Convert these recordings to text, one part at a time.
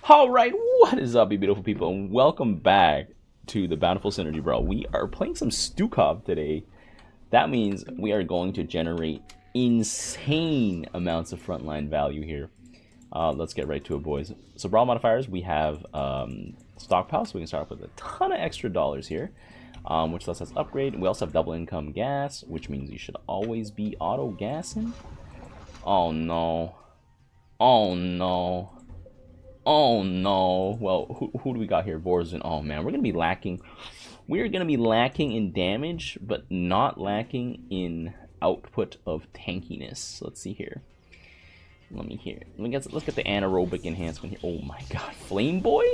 Alright, what is up, you beautiful people, and welcome back to the Bountiful Synergy Brawl. We are playing some Stukov today. That means we are going to generate insane amounts of frontline value here. Let's get right to it, boys. So Brawl modifiers, we have Stockpile, so we can start off with a ton of extra dollars here, which lets us upgrade. We also have double income gas, which means you should always be auto-gassing. Oh no. Oh no. Oh no. Well, who do we got here? Vorzun. Oh man, we're gonna be lacking. We're gonna be lacking in damage, but not lacking in output of tankiness. Let's see here. Let's get the anaerobic enhancement here. Oh my god, Flame Boy?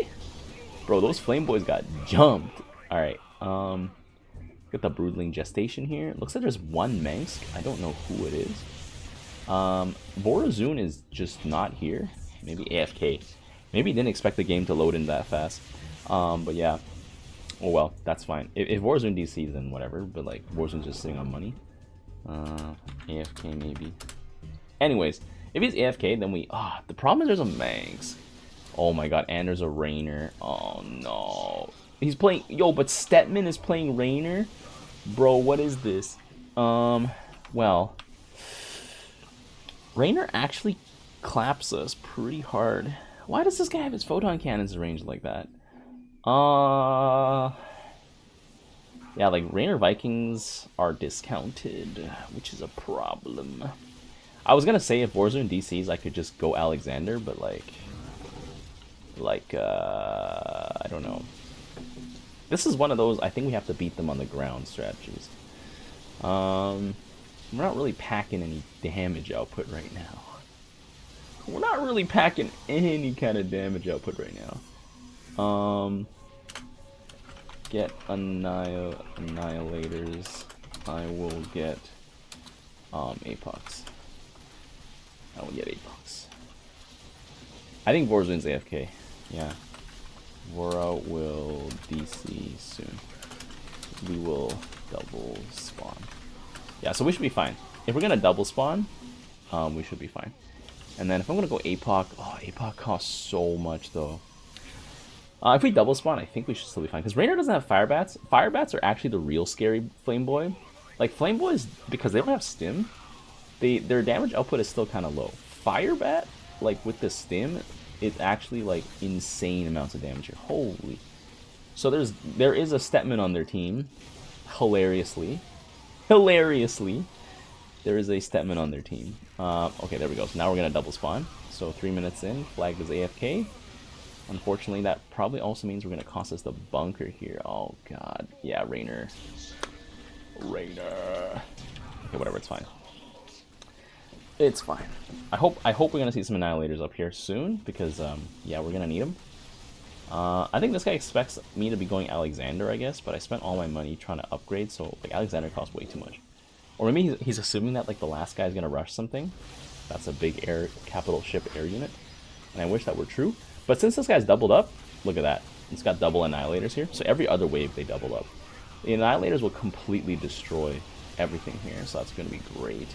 Bro, those Flame Boys got jumped. Alright, get the Broodling Gestation here. Looks like there's one Mansk. I don't know who it is. Vorzun is just not here. Maybe AFK. Maybe he didn't expect the game to load in that fast. But yeah. Oh well, that's fine. If Vorzun DCs, then whatever. But like, Vorzun's just sitting on money. AFK maybe. Anyways, if he's AFK, then we... the problem is there's a Manx. Oh my god, and there's a Rainer. Oh no. He's playing... Yo, but Stetman is playing Rainer? Bro, what is this? Well... Rainer actually claps us pretty hard. Why does this guy have his photon cannons arranged like that? Yeah, like Rainer Vikings are discounted, which is a problem. I was gonna say if Vorzun DCs, I could just go Alexander, but I don't know. This is one of those, I think we have to beat them on the ground strategies. We're not really packing any damage output right now. We're not really packing any kind of damage output right now. Get annihilators. I will get Apox. I will get Apox. I think Vorzun's AFK. Yeah. Vora will DC soon. We will double spawn. Yeah, so we should be fine. If we're gonna double spawn, we should be fine. And then if I'm gonna go APOC, APOC costs so much though. If we double spawn, I think we should still be fine. Because Rainer doesn't have Fire Bats. Fire Bats are actually the real scary Flame Boy. Like Flame Boys, because they don't have Stim, their damage output is still kind of low. Fire Bat, like with the Stim, it's actually like insane amounts of damage here. Holy. So there is a Stetman on their team. Hilariously, there is a Stetman on their team. Okay, there we go. So now we're gonna double spawn. So 3 minutes in, flagged as AFK. Unfortunately, that probably also means we're gonna cost us the bunker here. Oh god, yeah, Rainer. Okay, whatever, it's fine. It's fine. I hope we're gonna see some annihilators up here soon because yeah, we're gonna need them. I think this guy expects me to be going Alexander, I guess, but I spent all my money trying to upgrade, so like Alexander costs way too much. Or maybe he's assuming that like the last guy's gonna rush something. That's a big capital ship air unit, and I wish that were true. But since this guy's doubled up, look at that. It's got double annihilators here, so every other wave they double up. The annihilators will completely destroy everything here, so that's gonna be great.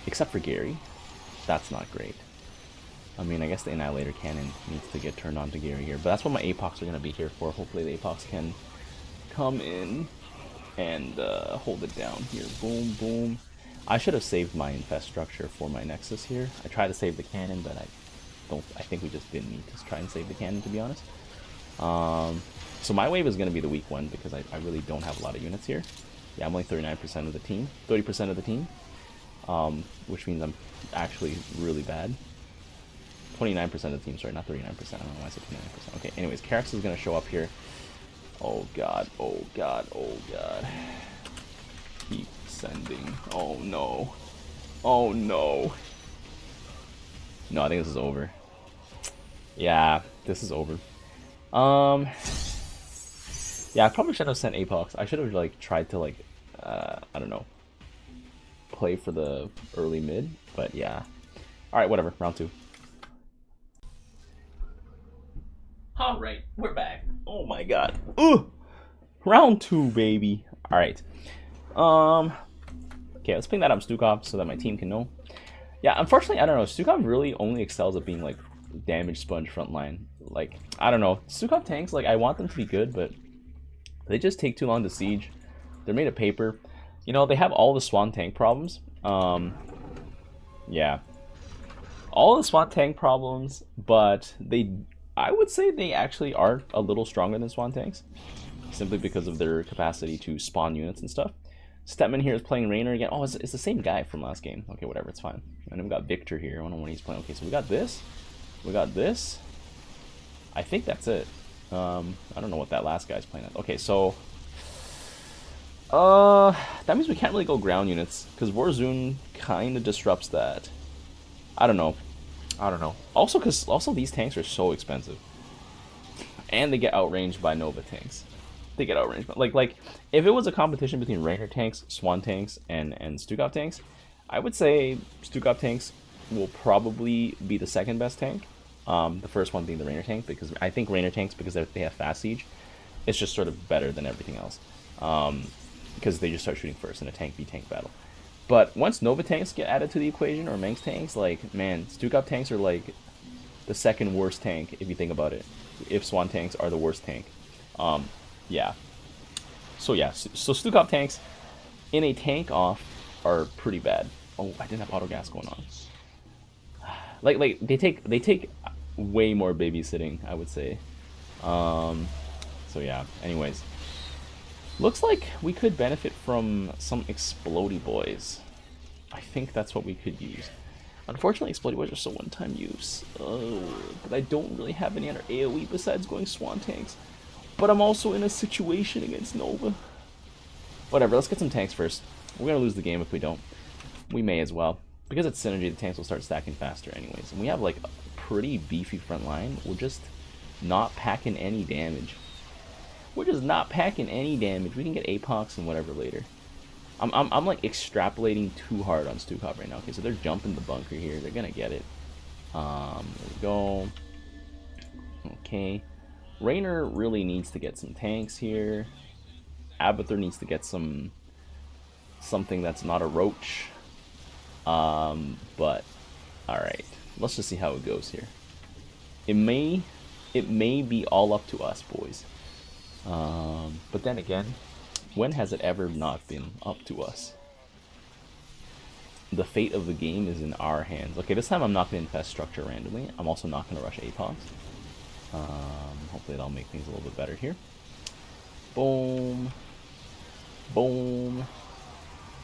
Except for Gary, that's not great. I mean, I guess the annihilator cannon needs to get turned on to Gary here, but that's what my Apox are gonna be here for. Hopefully the Apox can come in and hold it down here. Boom, boom. I should have saved my infest structure for my Nexus here. I tried to save the cannon, but I think we just didn't need to try and save the cannon, to be honest. So my wave is going to be the weak one because I really don't have a lot of units here. Yeah, I'm only 39% of the team, 30% of the team, which means I'm actually really bad. 29% of the team, sorry, not 39%. I don't know why I said 29%. Okay, anyways, Karax is going to show up here. Oh god, oh god, oh god. Keep sending. Oh no. Oh no. No, I think this is over. Yeah, this is over. Yeah, I probably should have sent Apox. I should have like tried to like I don't know, play for the early mid, but yeah. Alright, whatever, round 2. Alright, we're back. Oh my god. Ooh! Round 2, baby. Alright. Okay, let's ping that up Stukov so that my team can know. Yeah, unfortunately, I don't know. Stukov really only excels at being like damage sponge frontline. Like, I don't know. Stukov tanks, like, I want them to be good, but they just take too long to siege. They're made of paper. You know, they have all the Swan tank problems. Yeah. All the Swan tank problems, but I would say they actually are a little stronger than Swan tanks, simply because of their capacity to spawn units and stuff. Stepman here is playing Raynor again. Oh, it's the same guy from last game. Okay, whatever, it's fine. And then we got Victor here. I don't know when he's playing. Okay, so we got this. We got this. I think that's it. I don't know what that last guy's playing at. Okay, so that means we can't really go ground units because Warzone kind of disrupts that. I don't know. Also, because these tanks are so expensive, and they get outranged by Nova tanks. They get outranged. Like if it was a competition between Raynor tanks, Swan tanks, and Stukov tanks, I would say Stukov tanks will probably be the second best tank. The first one being the Raynor tank, because I think Raynor tanks, because they have fast siege, it's just sort of better than everything else. Because they just start shooting first in a tank v tank battle. But once Nova tanks get added to the equation, or Manx tanks, like, man, Stukov tanks are like the second worst tank if you think about it. If Swan tanks are the worst tank. Yeah. So Stukov tanks in a tank off are pretty bad. Oh, I didn't have auto gas going on. Like they take way more babysitting, I would say. So yeah. Anyways, looks like we could benefit from some explodey boys. I think that's what we could use. Unfortunately, explodey boys are so one-time use. But I don't really have any other AoE besides going Swan tanks. But I'm also in a situation against Nova. Whatever, let's get some tanks first. We're gonna lose the game if we don't. We may as well. Because it's synergy, the tanks will start stacking faster anyways. And we have like a pretty beefy front line. We're just not packing any damage. We can get Apox and whatever later. I'm like extrapolating too hard on Stukov right now. Okay, so they're jumping the bunker here. They're gonna get it. There we go. Okay. Raynor really needs to get some tanks here. Abathur needs to get something that's not a roach. But alright. Let's just see how it goes here. It may be all up to us, boys. But then again, when has it ever not been up to us? The fate of the game is in our hands. Okay, this time I'm not going to infest structure randomly. I'm also not going to rush Apox. Hopefully that'll make things a little bit better here. Boom. Boom.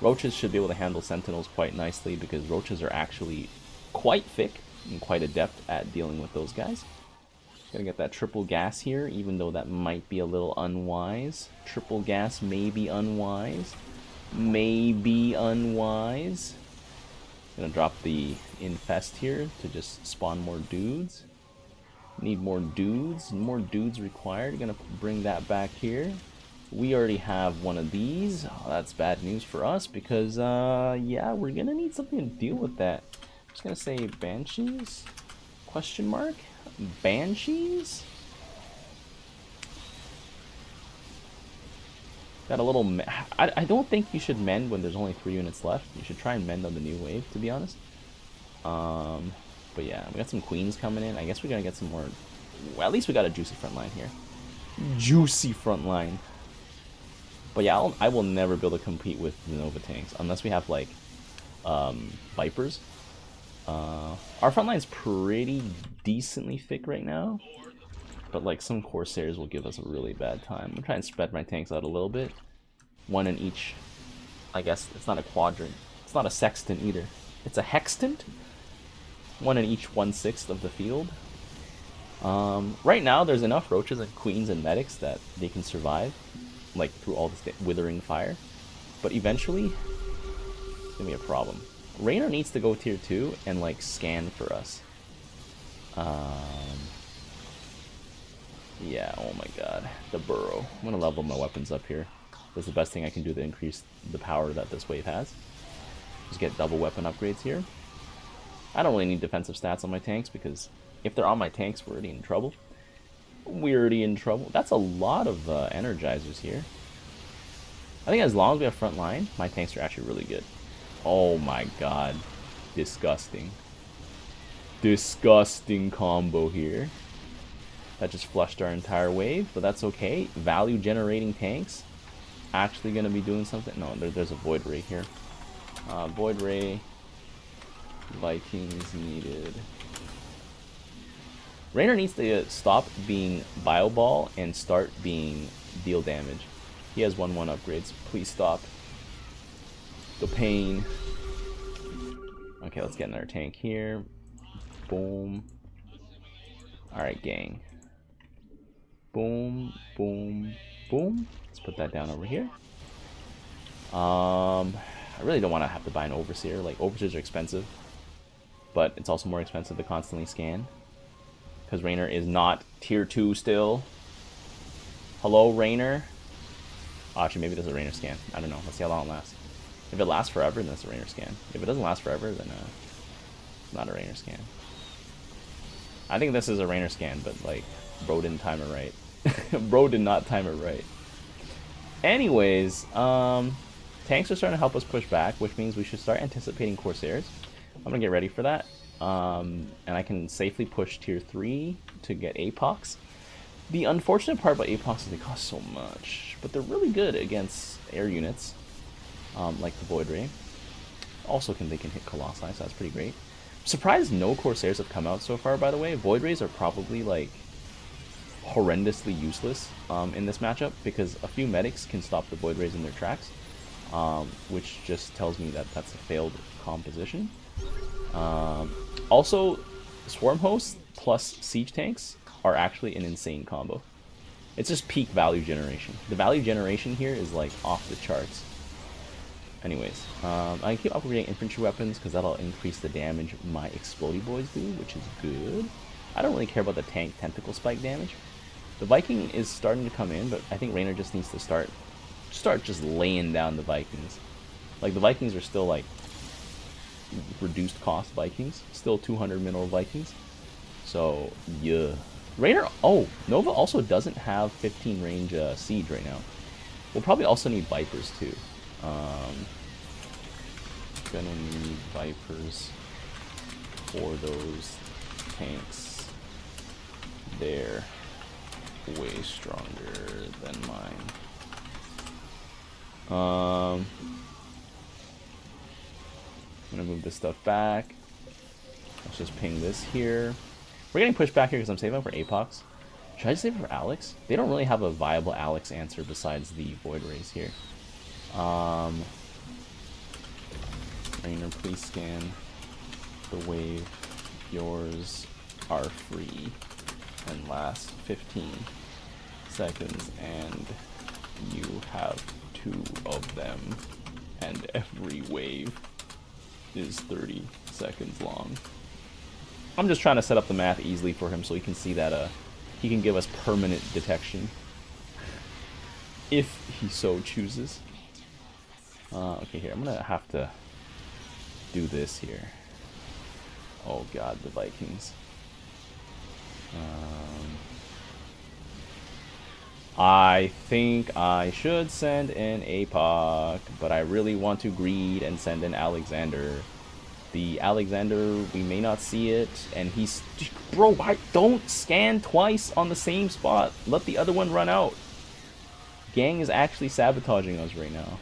Roaches should be able to handle sentinels quite nicely, because roaches are actually quite thick and quite adept at dealing with those guys. Gonna get that triple gas here, even though that might be a little unwise. Triple gas may be unwise. Gonna drop the infest here to just spawn more dudes. Need more dudes. More dudes required. Gonna bring that back here. We already have one of these. Oh, that's bad news for us, because yeah, we're gonna need something to deal with that. I'm just gonna say banshees? Question mark? Banshees? Got a little... I don't think you should mend when there's only 3 units left. You should try and mend on the new wave, to be honest. But yeah, we got some queens coming in. I guess we're gonna get some more... Well, at least we got a juicy front line here. Juicy front line. But yeah, I will never be able to compete with the Nova tanks unless we have like Vipers. Our front line's pretty decently thick right now, but like some Corsairs will give us a really bad time. I'm gonna try and spread my tanks out a little bit. One in each. I guess it's not a quadrant. It's not a sextant either. It's a hextant. One in each 1/6 of the field. Right now there's enough roaches and queens and medics that they can survive, like through all this withering fire. But eventually, it's gonna be a problem. Raynor needs to go tier 2 and like scan for us. Yeah, oh my god. The burrow. I'm gonna level my weapons up here. That's the best thing I can do to increase the power that this wave has. Just get double weapon upgrades here. I don't really need defensive stats on my tanks, because if they're on my tanks, we're already in trouble. We're already in trouble. That's a lot of energizers here. I think as long as we have front line, my tanks are actually really good. Oh my god. Disgusting. disgusting combo here. That just flushed our entire wave, but that's okay. Value generating tanks. Actually gonna be doing something. No, there's a Void Ray here. Void Ray. Vikings needed. Raynor needs to stop being Bio Ball and start being deal damage. He has 1/1 upgrades. Please stop. The pain. Okay, let's get another tank here. Boom. Alright, gang. Boom, boom, boom. Let's put that down over here. I really don't want to have to buy an Overseer. Like, Overseers are expensive. But it's also more expensive to constantly scan. Because Raynor is not tier 2 still. Hello, Raynor. Oh, actually, maybe there's a Raynor scan. I don't know. Let's see how long it lasts. If it lasts forever, then it's a Raynor scan. If it doesn't last forever, then it's not a Raynor scan. I think this is a Raynor scan, but like, bro didn't time it right. Bro did not time it right. Anyways, tanks are starting to help us push back, which means we should start anticipating Corsairs. I'm gonna get ready for that. And I can safely push tier 3 to get Apox. The unfortunate part about Apox is they cost so much, but they're really good against air units, like the Void Ray. Also, they can hit Colossi, so that's pretty great. I'm surprised no Corsairs have come out so far, by the way. Void Rays are probably like horrendously useless in this matchup because a few medics can stop the Void Rays in their tracks, which just tells me that that's a failed composition. Also, Swarm Hosts plus Siege Tanks are actually an insane combo. It's just peak value generation. The value generation here is like off the charts. Anyways, I keep upgrading infantry weapons because that'll increase the damage my Explodey Boys do, which is good. I don't really care about the tank tentacle spike damage. The Viking is starting to come in, but I think Raynor just needs to start just laying down the Vikings. Like, the Vikings are still like reduced cost Vikings, still 200 mineral Vikings. So yeah, Raynor. Oh, Nova also doesn't have 15 range siege right now. We'll probably also need Vipers too. Gonna need Vipers for those tanks. They're way stronger than mine. I'm gonna move this stuff back. Let's just ping this here. We're getting pushed back here because I'm saving up for Apox. Should I just save it for Alex? They don't really have a viable Alex answer besides the Void Rays here. Raynor, please scan the wave. Yours are free and last 15 seconds, and you have 2 of them, and every wave is 30 seconds long. I'm just trying to set up the math easily for him so he can see that he can give us permanent detection if he so chooses. Okay, here, I'm gonna have to do this here. Oh god, the Vikings. I think I should send an APOC, but I really want to greed and send an Alexander. The Alexander, we may not see it, and he's... Bro, don't scan twice on the same spot. Let the other one run out. Gang is actually sabotaging us right now.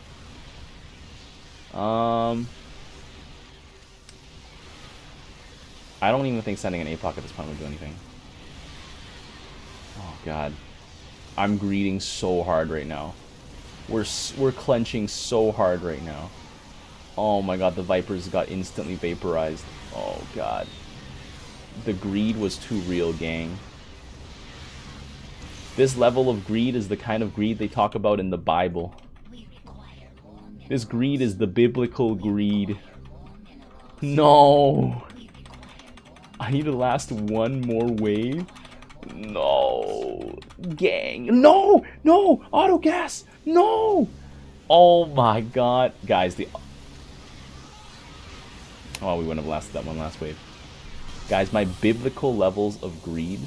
I don't even think sending an APOC at this point would do anything. Oh god. I'm greeting so hard right now. We're clenching so hard right now. Oh my god, the Vipers got instantly vaporized. Oh god. The greed was too real, gang. This level of greed is the kind of greed they talk about in the Bible. This greed is the biblical greed. No! I need to last one more wave? No! Gang! No! No! Auto gas! No! Oh my god. Guys, oh, we wouldn't have lasted that one last wave. Guys, my biblical levels of greed.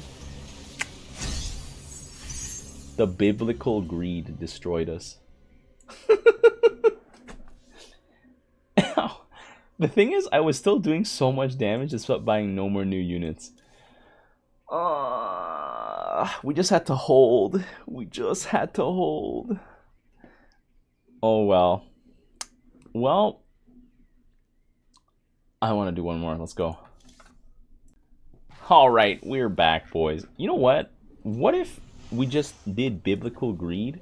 The biblical greed destroyed us. Ow. The thing is, I was still doing so much damage despite buying no more new units. We just had to hold. We just had to hold. Oh, well. Well, I want to do one more. Let's go. All right, we're back, boys. You know what? What if we just did biblical greed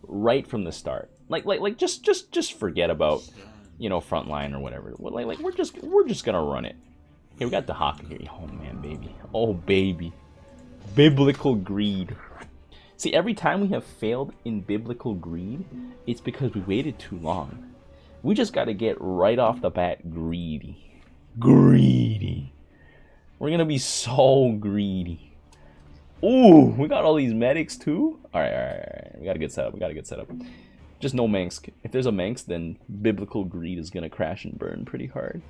right from the start? Like just forget about, you know, frontline or whatever. Like we're just gonna run it. Hey, we got the Haka here. Oh man, baby. Oh baby. Biblical greed. See, every time we have failed in biblical greed, it's because we waited too long. We just gotta get right off the bat greedy. Greedy. We're gonna be so greedy. Ooh, we got all these medics too? Alright. We got a good setup. We got a good setup. Just no Manx. If there's a Manx, then biblical greed is gonna crash and burn pretty hard.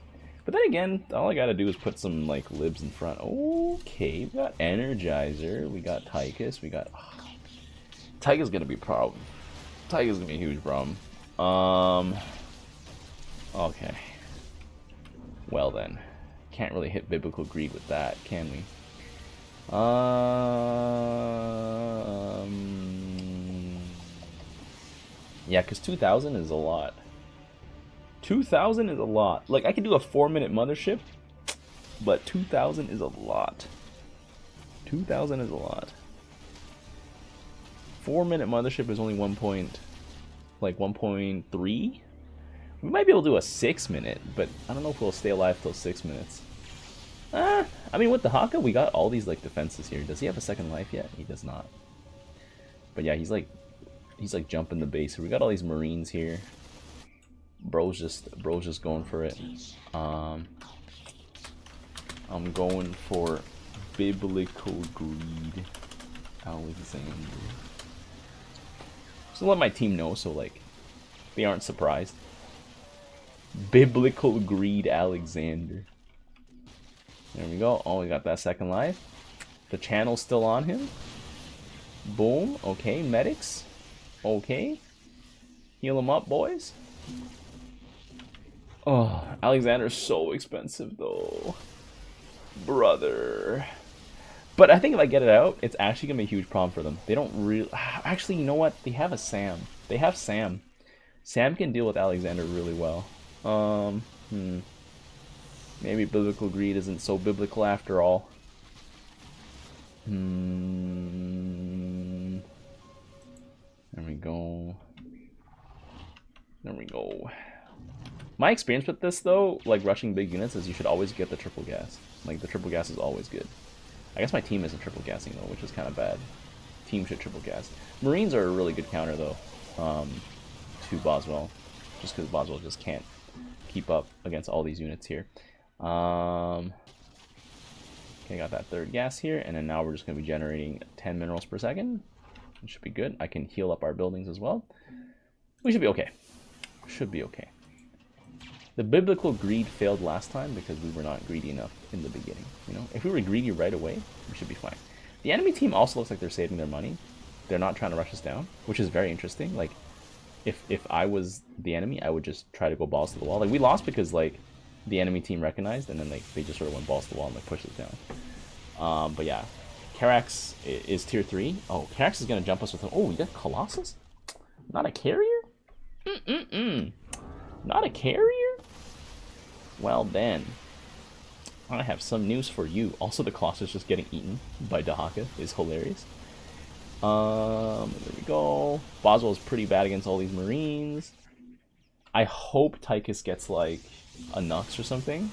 But then again, all I gotta do is put some like libs in front. Okay, we got Energizer, we got Tychus, we got Tychus gonna be a problem. Tychus gonna be a huge problem. Okay. Well then. Can't really hit biblical greed with that, can we? Yeah, because 2,000 is a lot. 2,000 is a lot. Like, I could do a 4-minute mothership, but 2,000 is a lot. 2,000 is a lot. 4-minute mothership is only 1.3. We might be able to do a 6-minute, but I don't know if we'll stay alive till 6 minutes. I mean, with the Haka, we got all these like defenses here. Does he have a second life yet? He does not. But yeah, he's like jumping the base. So we got all these Marines here. Bro's just going for it. I'm going for biblical greed. Alexander. Just let my team know so like they aren't surprised. Biblical greed Alexander. There we go. Oh, we got that second life. The channel's still on him. Boom. Okay, medics. Okay. Heal him up, boys. Oh, Alexander's so expensive, though. Brother. But I think if I get it out, it's actually going to be a huge problem for them. They don't really... Actually, you know what? They have a Sam. They have Sam. Sam can deal with Alexander really well. Maybe biblical greed isn't so biblical after all. There we go. There we go. My experience with this, though, like rushing big units, is you should always get the triple gas. Like, the triple gas is always good. I guess my team isn't triple gassing, though, which is kind of bad. Team should triple gas. Marines are a really good counter, though, to Boswell. Just because Boswell just can't keep up against all these units here. Okay, got that third gas here, and then now we're just going to be generating 10 minerals per second. It should be good. I can heal up our buildings as well. We should be okay. Should be okay. The biblical greed failed last time because we were not greedy enough in the beginning. You know, if we were greedy right away, we should be fine. The enemy team also looks like they're saving their money. They're not trying to rush us down, which is very interesting. Like, if I was the enemy, I would just try to go balls to the wall. Like, we lost because like the enemy team recognized, and then like they just sort of went balls to the wall and like pushed us down. But yeah, Karax is tier 3. Oh, Karax is gonna jump us with him. Oh, we got Colossus? Not a carrier? Not a carrier? Well then, I have some news for you. Also, the Colossus just getting eaten by Dahaka is hilarious. There we go. Boswell's pretty bad against all these Marines. I hope Tychus gets like a Nux or something.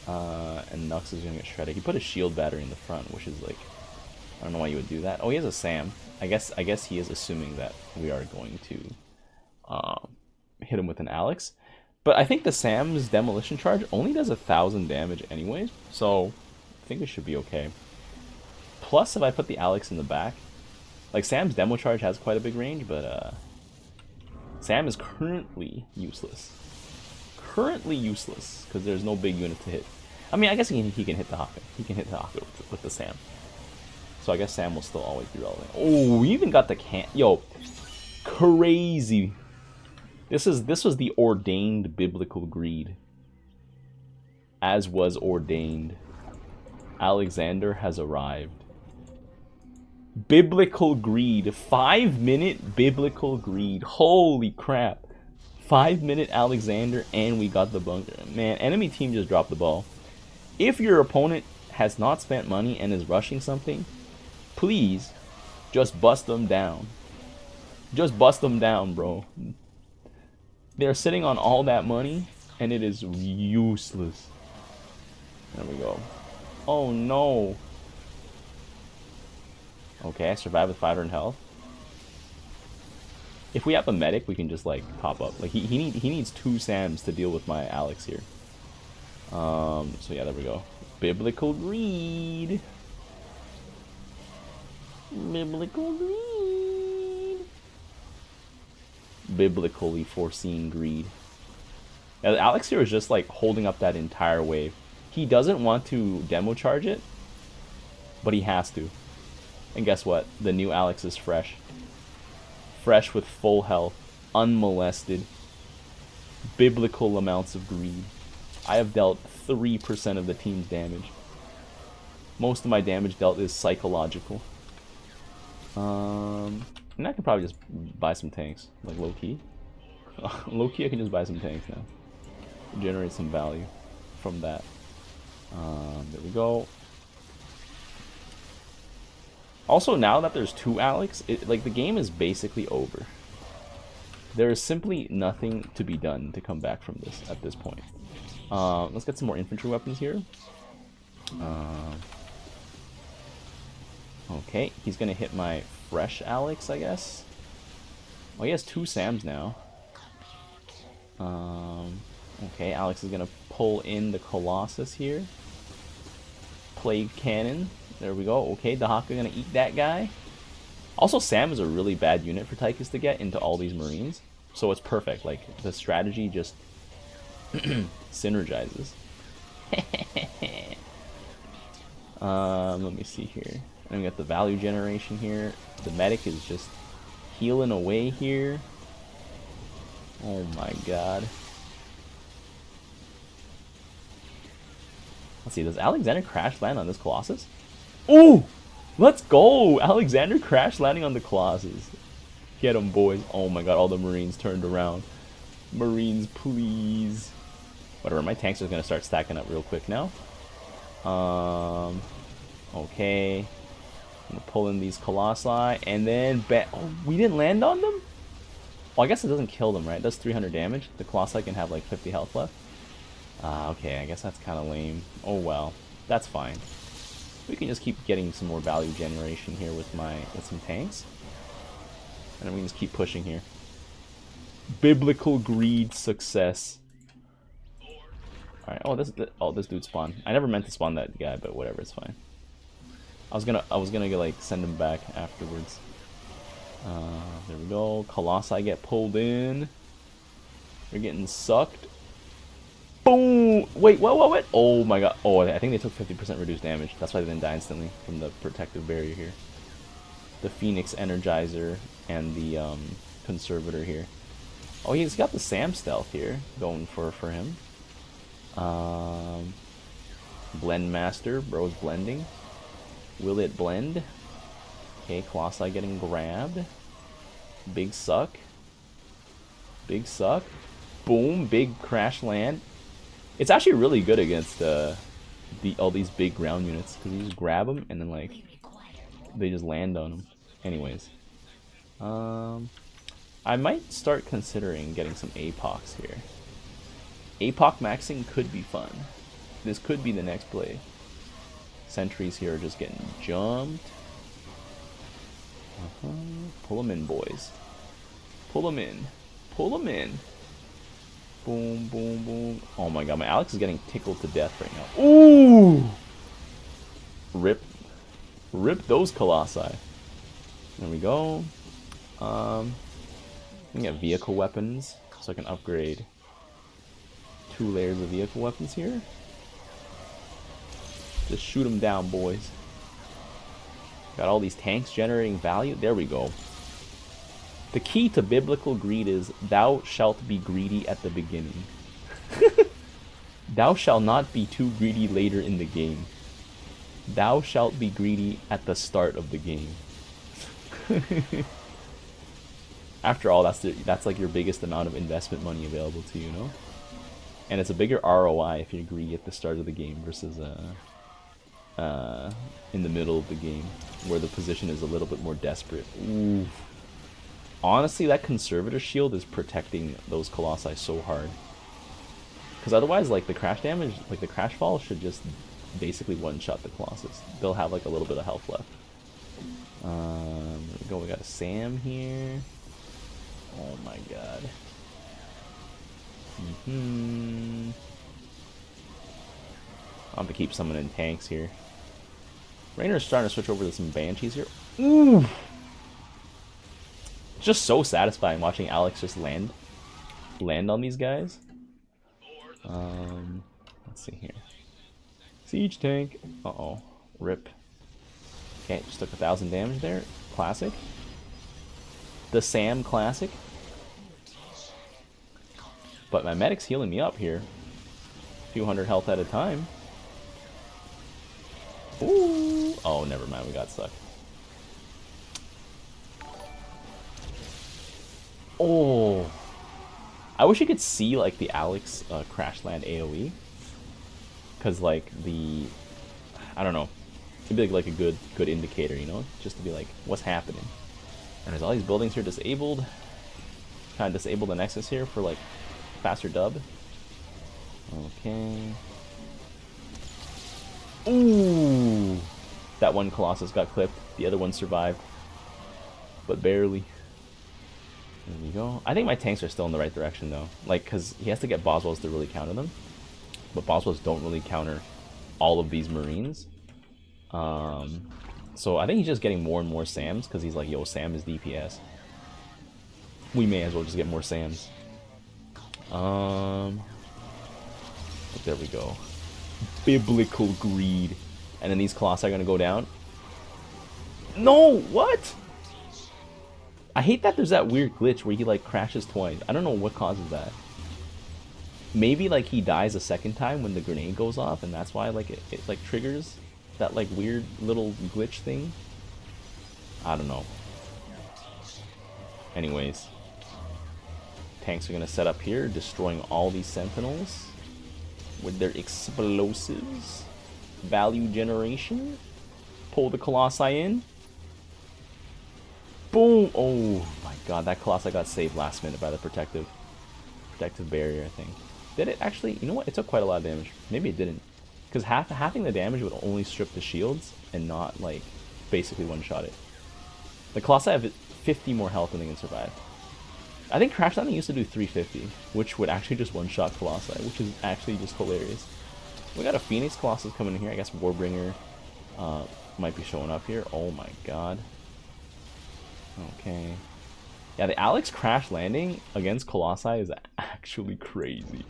And Nux is gonna get shredded. He put a shield battery in the front, which is like, I don't know why you would do that. Oh, he has a Sam. I guess he is assuming that we are going to hit him with an Alex. But I think the Sam's demolition charge only does 1,000 damage anyways, so I think we should be okay. Plus, if I put the Alex in the back, like Sam's demo charge has quite a big range, but Sam is currently useless. Currently useless because there's no big unit to hit. I mean, I guess he can hit the Haka. He can hit the Haka with the Sam. So I guess Sam will still always be relevant. Oh, we even got the Yo, crazy. This was the ordained biblical greed. As was ordained. Alexander has arrived. Biblical greed. 5-minute biblical greed. Holy crap. 5-minute Alexander, and we got the bunker. Man, enemy team just dropped the ball. If your opponent has not spent money and is rushing something, please just bust them down. Just bust them down, bro. They're sitting on all that money, and it is useless. There we go. Oh no. Okay, I survived with 500 health. If we have a medic, we can just like top up. Like he needs 2 Sams to deal with my Alex here. So yeah, there we go. Biblical greed. Biblical greed. Biblically foreseen greed. Now, Alex here is just like holding up that entire wave. He doesn't want to demo charge it, but he has to. And guess what? The new Alex is fresh. Fresh with full health, unmolested, biblical amounts of greed. I have dealt 3% of the team's damage. Most of my damage dealt is psychological. And I can probably just buy some tanks, like low key. Low key, I can just buy some tanks now. Generate some value from that. There we go. Also, now that there's 2 Alex, like the game is basically over. There is simply nothing to be done to come back from this at this point. Let's get some more infantry weapons here. Okay, he's gonna hit my fresh Alex, I guess. Oh, he has 2 Sams now. Okay, Alex is gonna pull in the Colossus here. Plague Cannon. There we go. Okay, Dahaka gonna eat that guy. Also, Sam is a really bad unit for Tychus to get into all these Marines. So it's perfect. Like, the strategy just synergizes. Let me see here. And we got the value generation here. The medic is just healing away here. Oh my god. Let's see, does Alexander crash land on this Colossus? Ooh! Let's go! Alexander crash landing on the Colossus. Get them, boys. Oh my god, all the Marines turned around. Marines, please. Whatever, my tanks are going to start stacking up real quick now. Okay. I'm going to pull in these Colossi, and then... Oh, we didn't land on them? Well, I guess it doesn't kill them, right? It does 300 damage. The Colossi can have like 50 health left. Okay, I guess that's kind of lame. Oh well, that's fine. We can just keep getting some more value generation here with some tanks, and then we can just keep pushing here. Biblical greed success. All right. Oh, this dude spawned. I never meant to spawn that guy, but whatever, it's fine. I was gonna like send him back afterwards. There we go. Colossi get pulled in. They're getting sucked. Boom! Wait, what? Oh my god. Oh, I think they took 50% reduced damage. That's why they didn't die instantly from the protective barrier here. The Phoenix Energizer and the Conservator here. Oh, he's got the Sam stealth here going for him. Blend Master, bro's blending. Will it blend? Okay, Colossi getting grabbed. Big suck. Big suck. Boom, big crash land. It's actually really good against all these big ground units, because you just grab them and then like they just land on them. Anyways, I might start considering getting some APOCs here. APOC maxing could be fun. This could be the next play. Sentries here are just getting jumped. Pull them in, boys. Pull them in. Pull them in. Boom, boom, boom. Oh my god, my Alex is getting tickled to death right now. Ooh! Rip. Rip those Colossi. There we go. I can get vehicle weapons, so I can upgrade 2 layers of vehicle weapons here. Just shoot them down, boys. Got all these tanks generating value. There we go. The key to biblical greed is, thou shalt be greedy at the beginning. Thou shalt not be too greedy later in the game. Thou shalt be greedy at the start of the game. After all, that's like your biggest amount of investment money available to you, know? And it's a bigger ROI if you're greedy at the start of the game versus in the middle of the game, where the position is a little bit more desperate. Ooh. Honestly, that Conservator Shield is protecting those Colossi so hard. Because otherwise, like, the crash damage, like, the crash fall should just basically one-shot the Colossus. They'll have, like, a little bit of health left. There we go, we got a Sam here. Oh my god. I'll have to keep summoning tanks here. Rainer's starting to switch over to some Banshees here. Ooh! It's just so satisfying watching Alex just land on these guys. Let's see here. Siege tank. Uh-oh. Rip. Okay, just took 1,000 damage there. Classic. The Sam classic. But my medic's healing me up here. A few hundred health at a time. Ooh. Oh, never mind. We got stuck. Oh. I wish you could see, like, the Alex crash land AoE. Because, like, I don't know. It'd be like a good indicator, you know? Just to be like, what's happening? And there's all these buildings here disabled. Kind of disable the Nexus here for, like, faster dub. Okay. Ooh! That one Colossus got clipped. The other one survived. But barely. There we go. I think my tanks are still in the right direction, though. Like, because he has to get Boswells to really counter them. But Boswells don't really counter all of these Marines. So I think he's just getting more and more Sams, because he's like, yo, Sam is DPS. We may as well just get more Sams. But there we go. Biblical greed. And then these Colossi are going to go down. No! What? I hate that there's that weird glitch where he, like, crashes twice. I don't know what causes that. Maybe, like, he dies a second time when the grenade goes off, and that's why, like, it like, triggers that, like, weird little glitch thing. I don't know. Anyways. Tanks are going to set up here, destroying all these Sentinels with their explosives. Value generation. Pull the Colossi in. Boom! Oh my god, that Colossi got saved last minute by the protective barrier, I think. Did it actually? You know what? It took quite a lot of damage. Maybe it didn't. Because halving the damage would only strip the shields and not, like, basically one-shot it. The Colossi have 50 more health than they can survive. I think Crash Landing used to do 350, which would actually just one-shot Colossi, which is actually just hilarious. We got a Phoenix Colossus coming in here. I guess Warbringer might be showing up here. Oh my god. Okay. Yeah, the Alex Crash Landing against Colossi is actually crazy.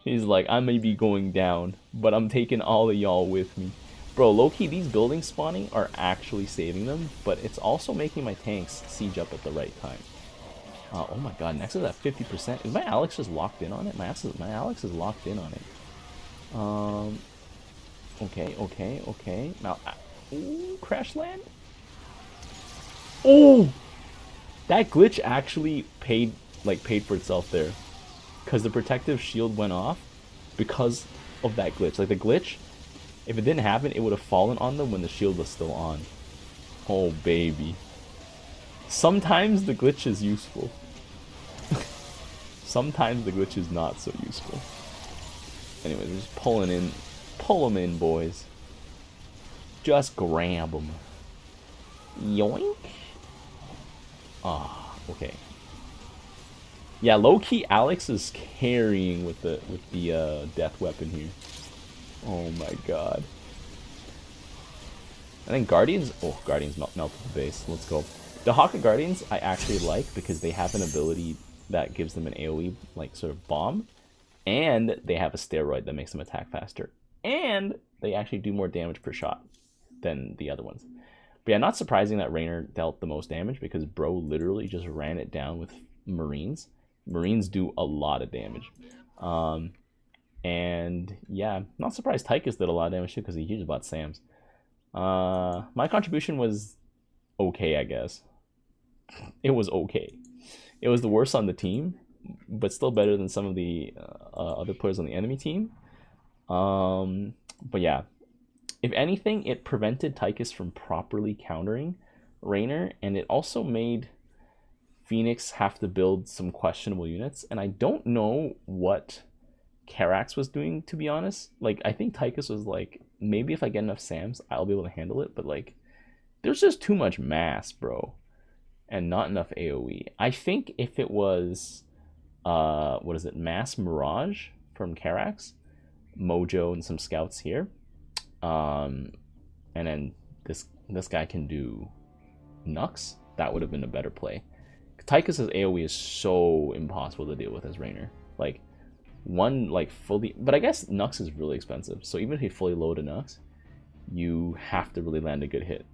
He's like, I may be going down, but I'm taking all of y'all with me. Bro, low-key, these buildings spawning are actually saving them, but it's also making my tanks siege up at the right time. Oh my god, Nexus is at 50%. Is my Alex just locked in on it? My Alex is locked in on it. Okay. Now, ooh, Crash Land? Oh! That glitch actually paid for itself there. Because the protective shield went off because of that glitch. Like, the glitch, if it didn't happen, it would have fallen on them when the shield was still on. Oh, baby. Sometimes the glitch is useful. Sometimes the glitch is not so useful. Anyways, we're just pulling in. Pull them in, boys. Just grab them. Yoink. Ah, okay. Yeah, low-key Alex is carrying with the death weapon here. Oh my god. I think Guardians... Oh, Guardians melted the base. Let's go. The Hawk Guardians I actually like because they have an ability that gives them an AoE, like, sort of bomb. And they have a steroid that makes them attack faster. And they actually do more damage per shot than the other ones. But yeah, not surprising that Raynor dealt the most damage because bro literally just ran it down with Marines. Marines do a lot of damage. And yeah, not surprised Tychus did a lot of damage too because he used bought Sam's. My contribution was okay, I guess. It was okay. It was the worst on the team, but still better than some of the other players on the enemy team. But yeah, if anything, it prevented Tychus from properly countering Raynor, and it also made Phoenix have to build some questionable units. And I don't know what Carax was doing, to be honest. Like, I think Tychus was like, maybe if I get enough Sams, I'll be able to handle it. But like, there's just too much mass, bro, and not enough AoE. I think if it was, what is it, Mass Mirage from Carax, Mojo, and some scouts here, and then this guy can do Nux, that would have been a better play. Tychus's AoE is so impossible to deal with as Raynor. Like, one, like, fully... But I guess Nux is really expensive, so even if you fully load a Nux, you have to really land a good hit.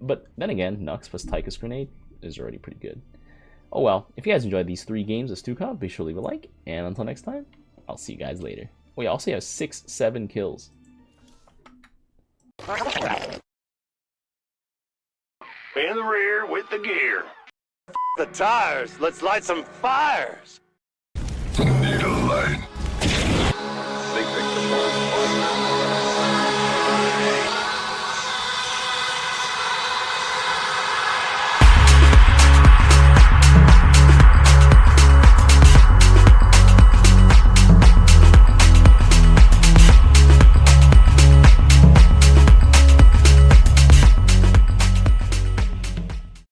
But then again, Nux plus Tychus Grenade is already pretty good. Oh well, if you guys enjoyed these 3 games of STOCKPILE, be sure to leave a like, and until next time, I'll see you guys later. We also have 6-7 kills. In the rear with the gear. The tires. Let's light some fires.